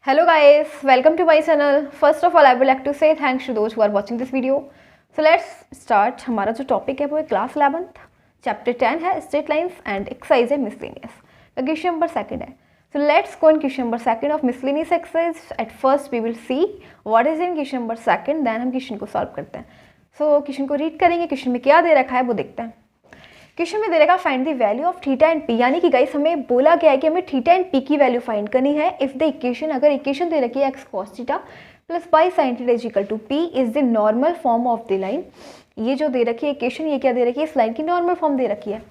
Hello guys, welcome to my channel. First of all, I would like to say thanks to those who are watching this video. So let's start. हमारा जो topic है वो है class 11th, chapter 10 है straight lines and exercise है miscellaneous. Question number second है. So let's go on question number second of miscellaneous exercise. At first we will see what is in question number second, then हम question को solve करते हैं. So question को read करेंगे. Question में क्या दे रखा है वो देखते हैं. क्वेश्चन में दे रखा find the value of theta and P, यानी कि गाइस हमें बोला गया है कि हमें थीटा एंड पी की वैल्यू फाइंड करनी है. इफ द इक्वेशन, अगर इक्वेशन दे रखी है x cos theta plus y sine theta is equal to P is the normal form of the line. ये जो दे रखी है इक्वेशन, ये क्या दे रखी है, इस लाइन की नॉर्मल फॉर्म दे रखी है.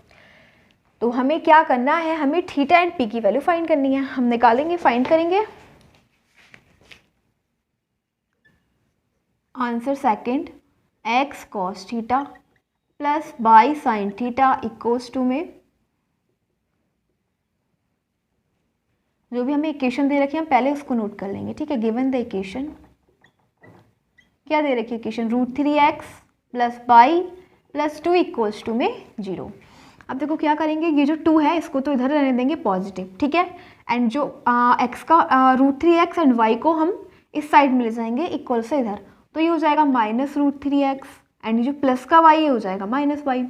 तो हमें क्या करना है, हमें थीटा एंड पी की वैल्यू फाइंड करनी है. हम निकालेंगे, फाइंड करेंगे. Answer second, x cos theta plus y sine theta equals to में जो भी हमें इक्वेशन दे रखी है हम पहले उसको नोट कर लेंगे. ठीक है, गिवन द इक्वेशन क्या दे रखी है equation, √3x plus y plus 2 equals to में 0. अब देखो क्या करेंगे, ये जो 2 है इसको तो इधर रहने देंगे पॉजिटिव. ठीक है, एंड जो x का √3x एंड y को हम इस साइड में ले जाएंगे इक्वल से इधर, तो ये हो जाएगा -√3x एंड जो प्लस का y ये हो जाएगा -y.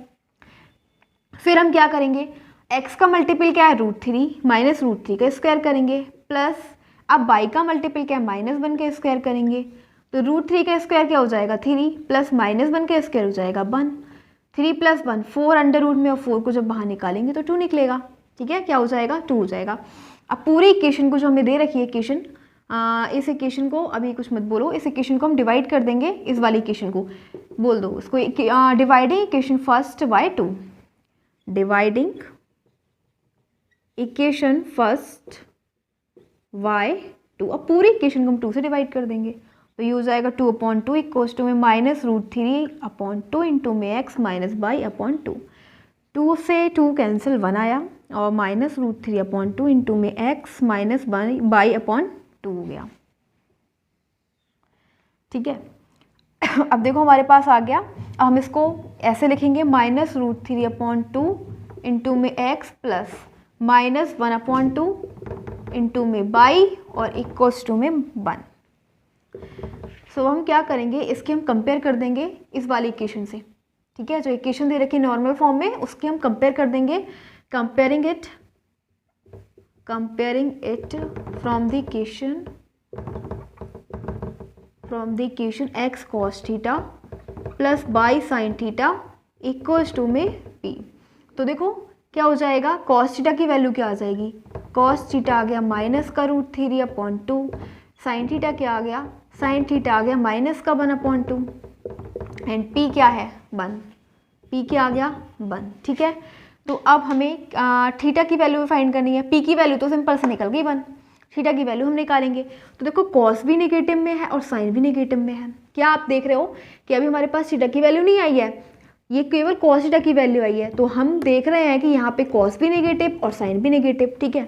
फिर हम क्या करेंगे, x का मल्टीपल क्या है √3, -√3 का स्क्वायर करेंगे प्लस अब y का मल्टीपल क्या है -1 का स्क्वायर करेंगे. तो √3 का स्क्वायर क्या हो जाएगा 3 प्लस -1 का स्क्वायर हो जाएगा 1. 3 + 1 4 अंडर रूट में, और 4 को जब बाहर निकालेंगे तो 2 निकलेगा. ठीक है, क्या हो जाएगा 2 हो जाएगा. अब पूरी इक्वेशन को जो हमें दे रखी है इक्वेशन, इस इक्वेशन को अभी कुछ मत बोलो, इस इक्वेशन को हम डिवाइड कर देंगे इस वाली इक्वेशन को. बोल दो उसको dividing equation first by 2. Dividing equation first by 2. अब पूरी इक्वेशन को हम 2 से डिवाइड कर देंगे तो ये हो जाएगा 2/2 इक्वल्स टू में -√3/2 इंटू में x माइनस बाई/2. 2 से 2 कैंसिल 1 आया और -√3/2 इंटू में x माइनस बाई/2 हो गया. ठीक है, अब देखो हमारे पास आ गया. अब हम इसको ऐसे लिखेंगे -√3/2 इंटू में x प्लस -1/2 इंटू में बाई और इक्वल्स टू में 1. सो हम क्या करेंगे, इसके हम कंपेयर कर देंगे इस वाली इक्वेशन से. ठीक है, जो इक्वेशन दे रखी है नॉर्मल फॉर्म में उसके हम कंपेयर कर देंगे. Comparing it from the equation x cos theta plus y sine theta equals to में p. तो देखो क्या हो जाएगा, कॉस थीटा की वैल्यू क्या आ जाएगी, कॉस थीटा आ गया माइनस का √3/2, साइन थीटा क्या आ गया, साइन थीटा आ गया माइनस का 1/2 एंड p क्या है 1, p क्या आ गया 1. ठीक है, तो अब हमें थीटा की वैल्यू फाइंड करनी है. p की वैल्यू तो सिंपल से निकल गई 1, थीटा की वैल्यू हम निकालेंगे. तो देखो कॉस भी नेगेटिव में है और साइन भी नेगेटिव में है. क्या आप देख रहे हो कि अभी हमारे पास थीटा की वैल्यू नहीं आई है, ये केवल कॉस थीटा की वैल्यू आई है. तो हम देख रहे हैं कि यहाँ पे कॉस भी नेगेटिव और साइन भी नेगेटिव. ठीक है,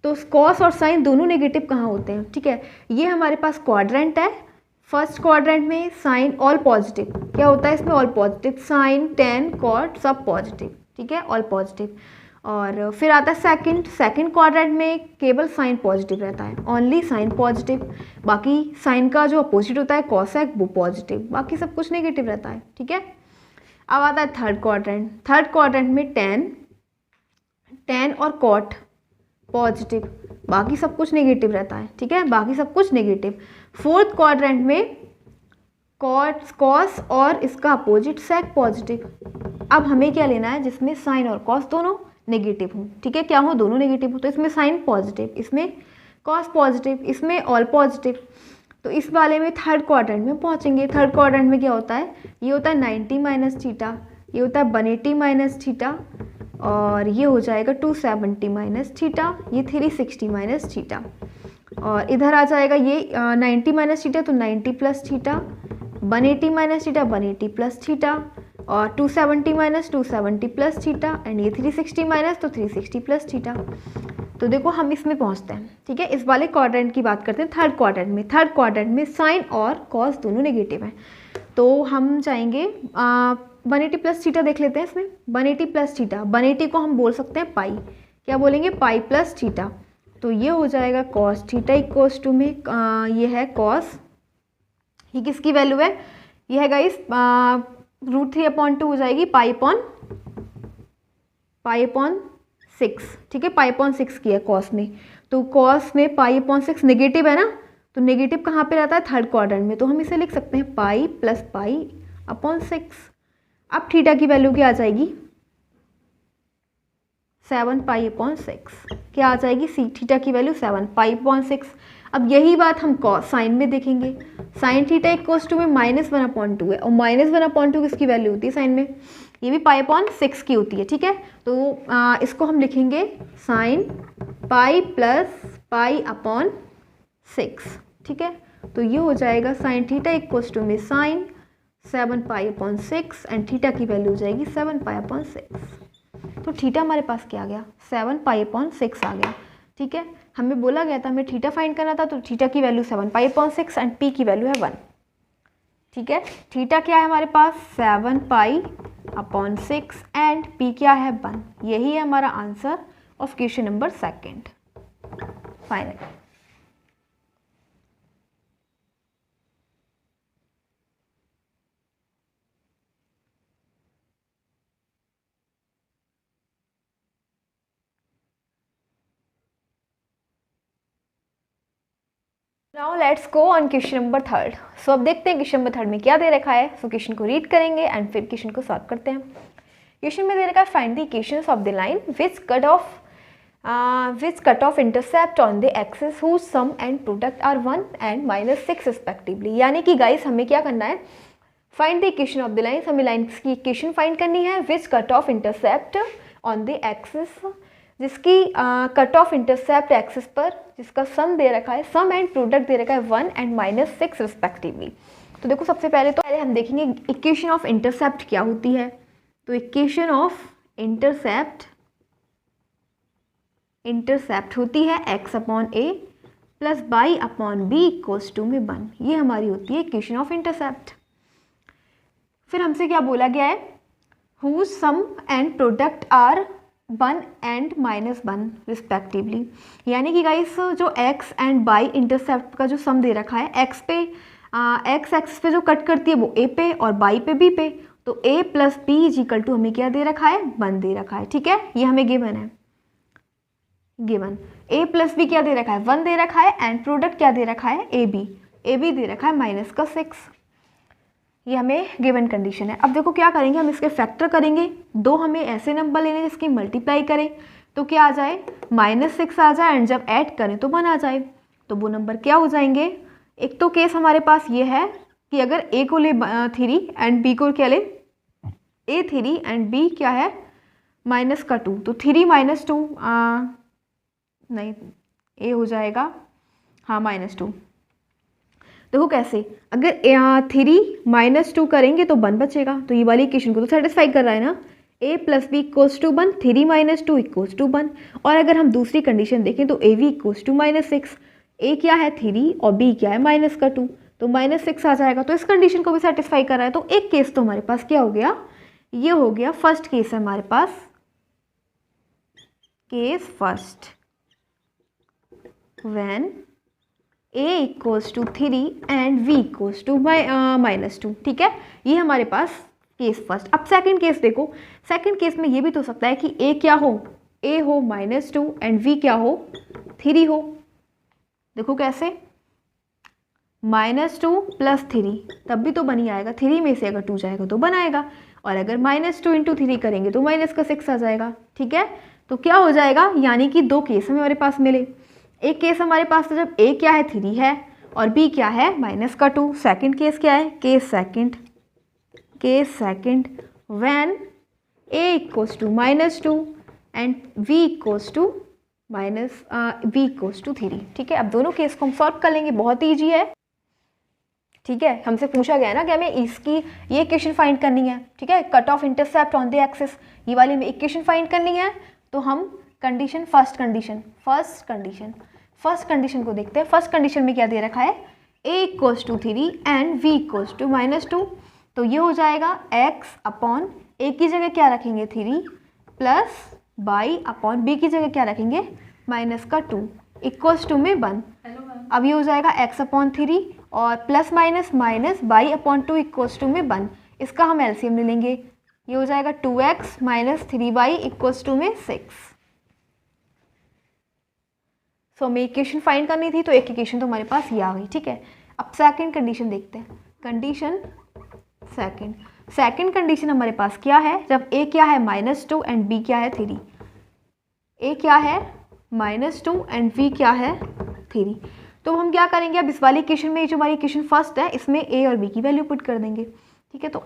तो कॉस और साइन दोनों नेगेटिव कहाँ होते हैं. ठीक है, ये हमारे पास क्वाड्रेंट है. फर्स्ट क्वाड्रेंट में साइन ऑल पॉजिटिव, क्या होता है इसमें all positive, sine tan cot सब पॉजिटिव. ठीक है, ऑल पॉजिटिव. और फिर आता है सेकंड क्वाड्रेंट में केवल साइन पॉजिटिव रहता है, ओनली साइन पॉजिटिव. बाकी साइन का जो अपोजिट होता है कॉस है वो पॉजिटिव, बाकी सब कुछ नेगेटिव रहता है. ठीक है, अब आता है थर्ड क्वाड्रेंट में टेन और कॉट पॉजिटिव, बाकी सब कुछ नेगेटिव रहता है. ठीक है, बाकी सब कुछ नेगेटिव. फोर्थ क्वाड्रेंट में कॉस और इसका अपोजिट सेक पॉजिटिव. अब हमें क्या लेना है जिसमें साइन और कॉस दोनों नेगेटिव हो. ठीक है, क्या हो, दोनों नेगेटिव हो. तो इसमें साइन पॉजिटिव, इसमें कॉस पॉजिटिव, इसमें ऑल पॉजिटिव. तो इस वाले में थर्ड क्वाड्रेंट में पहुंचेंगे. थर्ड क्वाड्रेंट में क्या होता है, ये होता है 90 माइनस थीटा, ये होता है 180 माइनस थीटा, और ये हो जाएगा 270 माइनस थीटा, ये 360 माइनस थीटा. और इधर आ जाएगा ये 90 माइनस थीटा तो 90 plus theta, 180 minus theta 180 plus theta, और 270 माइनस 270 प्लस थीटा, एंड ये 360 माइनस तो 360 प्लस थीटा. तो देखो हम इसमें पहुंचते हैं. ठीक है, इस वाले क्वाड्रेंट की बात करते हैं. थर्ड क्वाड्रेंट में साइन और कॉस दोनों नेगेटिव हैं. तो हम जाएंगे 180 प्लस थीटा देख लेते हैं. इसमें 180 प्लस थीटा, 180 को हम बोल सकते हैं पाई, क्या बोलेंगे पाई प्लस थीटा. तो ये हो जाएगा कॉस थीटा इक्वल्स टू में ये है कॉस, ये किसकी वैल्यू है, ये है गाइस √3/2 हो जाएगी पाई अपॉन 6, ठीक है, पाई अपॉन 6 की है कॉस में। तो कॉस में पाई अपॉन 6 नेगेटिव है ना, तो नेगेटिव कहाँ पे रहता है, थर्ड क्वाड्रेंट में, तो हम इसे लिख सकते हैं पाई प्लस पाई अपॉन 6। अब थीटा की वैल्यू क्या आ जाएगी, 7 पाई अपॉन 6, क्या आ जाएगी, थीटा की वैल्यू 7 पाई अपॉन 6। अब यही बात हम कॉस साइन में देखेंगे, साइन थीटा इक्वल्स टू में -1/2 है, और -1/2 किसकी वैल्यू होती है साइन में, ये भी पाई अपॉन 6 की होती है, ठीक है। तो इसको हम लिखेंगे sine pi plus pi upon 6, ठीक है। तो ये हो जाएगा साइन थीटा इक्वल्स टू में sine 7 pi upon 6 and theta की वैल्यू हो जाएगी 7 पाई अपॉन 6। तो थीटा हमारे पास क्या आ गया, 7 पाई अपॉन 6 आ गया, ठीक है। हमें बोला गया था हमें थीटा फाइंड करना था, तो थीटा की value 7 pi upon 6 and P की वैल्यू है 1, ठीक है। थीटा क्या है हमारे पास 7 पाई अपॉन 6 एंड पी क्या है 1। यही है हमारा answer of question number 2 final. Now let's go on question number 3। सो अब देखते हैं क्वेश्चन नंबर 3 में क्या दे रखा है। सो क्वेश्चन को रीड करेंगे एंड फिर क्वेश्चन को सॉल्व करते हैं। क्वेश्चन में दे रखा है find the equations of the line which cut off intercept on the axis whose sum and product are 1 and -6 respectively. यानी कि गाइस हमें क्या करना है, find the equation of the line, हमें लाइन की इक्वेशन फाइंड करनी है which cut off intercept on the axis, जिसकी कट ऑफ इंटरसेप्ट एक्सिस पर जिसका सम दे रखा है, सम एंड प्रोडक्ट दे रखा है 1 एंड -6 रिस्पेक्टिवली। तो देखो सबसे पहले तो हम देखेंगे इक्वेशन ऑफ इंटरसेप्ट क्या होती है। तो इक्वेशन ऑफ इंटरसेप्ट होती है x upon a plus y upon b equals to में 1। ये हमारी होती है इक्वेशन ऑफ इंटरसेप्ट। फिर हमसे क्या बोला गया है, whose sum and product are 1 and -1 respectively. यानी कि गाइस जो x एंड y इंटरसेप्ट का जो सम दे रखा है, x एक्सिस पे जो कट करती है वो a पे और y पे b पे, तो a plus b equal to हमें क्या दे रखा है, 1 दे रखा है, ठीक है। ये हमें गिवन है, गिवन a प्लस b क्या दे रखा है, 1 दे रखा है एंड प्रोडक्ट क्या दे रखा है, a b दे रखा है -6। ये हमें गिवन कंडीशन है। अब देखो क्या करेंगे, हम इसके फैक्टर करेंगे, दो हमें ऐसे नंबर लेने जिसकी मल्टीप्लाई करें तो क्या आ जाए, -6 आ जाए एंड जब ऐड करें तो 1 आ जाए। तो वो नंबर क्या हो जाएंगे, एक तो केस हमारे पास ये है कि अगर a को ले 3 एंड b को क्या ले, a 3 एंड b क्या है -2, तो 3 -2 नहीं a हो जाएगा, हाँ -2। देखो कैसे, अगर 3 -2 करेंगे तो 1 बचेगा, तो ये वाली इक्वेशन को तो सेटिस्फाई कर रहा है ना, a plus b equals to 1, 3 -2 equals to 1। और अगर हम दूसरी कंडीशन देखें तो a v equals to -6, a क्या है 3 और b क्या है -2, तो -6 आ जाएगा। तो इस कंडीशन को भी सेटिस्फाई कर रहा है। तो एक केस तो हमारे पास क्या हो गया, ये हो गया फर्स्ट केस है हमारे पास, case first when a equals to 3 and v equals to -2, ठीक है। ये हमारे पास केस फर्स्ट। अब सेकंड केस देखो, सेकंड केस में ये भी तो हो सकता है कि a क्या हो, a हो -2 एंड v क्या हो 3 हो। देखो कैसे, -2 प्लस 3 तब भी तो 1 ही आएगा, 3 में से अगर 2 जाएगा तो 1 आएगा, और अगर -2 × 3 करेंगे तो -6 आ जाएगा, ठीक है। तो क्या हो जाएगा, यानी कि दो केस हमारे पास मिले। एक केस हमारे पास तो जब a क्या है 3 है और b क्या है -2। सेकंड केस क्या है, case second when a equals to -2 and v equals to 3, ठीक है। अब दोनों केस को हम सॉल्व कर लेंगे, बहुत ईजी है, ठीक है। हमसे पूछा गया ना कि हमें इसकी ये इक्वेशन फाइंड करनी है, ठीक है, cut off intercept on the axis, ये वाली में इक्वेशन फाइंड करनी है। तो हम कंडीशन फर्स्ट कंडीशन को देखते हैं। फर्स्ट कंडीशन में क्या दे रखा है, a equals to 3 and v equals to -2, तो ये हो जाएगा x अपॉन a की जगह क्या रखेंगे 3 प्लस y अपॉन b की जगह क्या रखेंगे -2, इक्वल्स टू में 1। अब ये हो जाएगा x/3 और plus minus minus y/2 equals to में 1। इसका हम एलसीएम ले लेंगे, ये हो जाएगा 2x - 3y इक्वल्स टू में 6। सो हमें इक्वेशन फाइंड करनी थी, तो एक इक्वेशन तो हमारे पास ये आ गई, ठीक है। अब सेकंड कंडीशन देखते हैं। कंडीशन सेकंड कंडीशन हमारे पास क्या है, जब a क्या है -2 एंड b क्या है 3। a क्या है -2 एंड b क्या है 3। तो हम क्या करेंगे, अब इस वाली इक्वेशन में जो हमारी इक्वेशन फर्स्ट है इसमें a और b की वैल्यू पुट कर देंगे, ठीक है। तो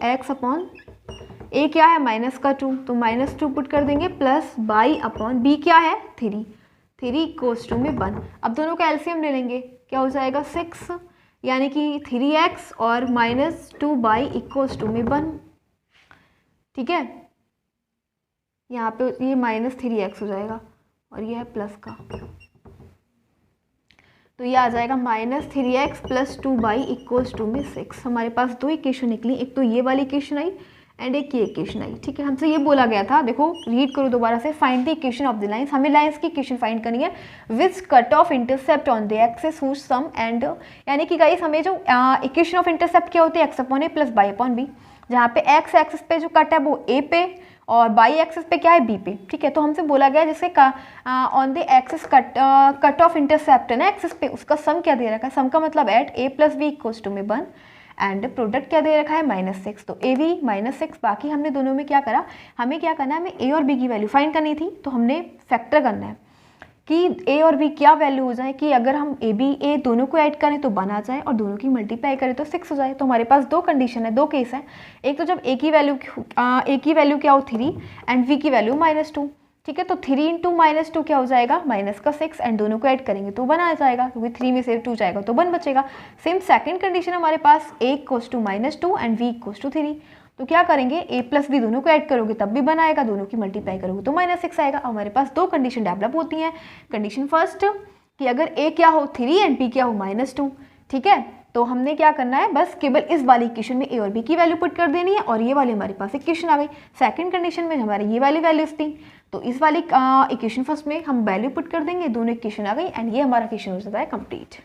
a क्या है -2, तो -2 पुट कर देंगे, प्लस y/b क्या है 3 इक्वल्स टू में 1। अब दोनों का एलसीएम ले लेंगे, क्या हो जाएगा 6, यानी कि 3x और -2y इक्वल्स टू में 1, ठीक है। यहाँ पे ये -3x हो जाएगा और ये है प्लस का, तो ये आ जाएगा -3x + 2y इक्वल्स टू में 6। हमारे पास दो इक्वेशन निकली, एक तो ये वाली इक्वेशन आई एंड एक ये इक्वेशन आई, ठीक है। हमसे ये बोला गया था, देखो रीड करो दोबारा से, find the equation of the lines. हमें लाइंस की इक्वेशन फाइंड करनी है which cut off intercept on the axis whose sum and, यानी कि गाइस हमें जो इक्वेशन ऑफ इंटरसेप्ट क्या होती है x/a + y/b, जहाँ पे x एक्सिस पे जो कट है वो a पे और y एक्सिस पे क्या है b पे, ठीक है। तो हमसे बोला गया जिससे on the axis cut off intercept है ना एक्सिस पे, उसका सम क्या दे रखा है, सम का मतलब eight a + b equals to में 1 एंड प्रोडक्ट क्या दे रखा है -6। तो a b -6, बाकी हमने दोनों में क्या करा, हमें क्या करना है, हमें a और b की वैल्यू फाइंड करनी थी, तो हमने फैक्टर करना है कि a और b क्या वैल्यू हो जाए कि अगर हम a दोनों को ऐड करें तो 1 आ जाए और दोनों की मल्टीप्लाई करें तो 6 हो जाए। तो हमारे पास दो कंडीशन है, दो केस है। एक तो जब a की वैल्यू क्या हो 3 एंड v की वैल्यू -2, ठीक है। तो 3 × -2 क्या हो जाएगा -6 एंड दोनों को ऐड करेंगे तो 1 आ जाएगा, क्योंकि 3 में से 2 जाएगा तो 1 बचेगा। सेम सेकंड कंडीशन हमारे पास a equals to -2 and v equals to 3। तो क्या करेंगे, a + b दोनों को ऐड करोगे तब भी 1 आएगा, दोनों की मल्टीप्लाई करोगे तो -6 आएगा। हमारे पास दो कंडीशन डेवलप होती हैं। कंडीशन फर्स्ट कि अगर a क्या हो 3 एंड b क्या हो -2, ठीक है। तो हमने क्या करना है, बस केवल इस वाली इक्वेशन में a और b की वैल्यू पुट कर देनी है और ये वाली हमारे पास इक्वेशन आ गई। सेकंड कंडीशन में हमारी ये वाली वैल्यूज थी, तो इस वाली इक्वेशन फर्स्ट में हम वैल्यू पुट कर देंगे, दोनों इक्वेशन आ गई एंड ये हमारा इक्वेशन हो जाता है कंप्लीट।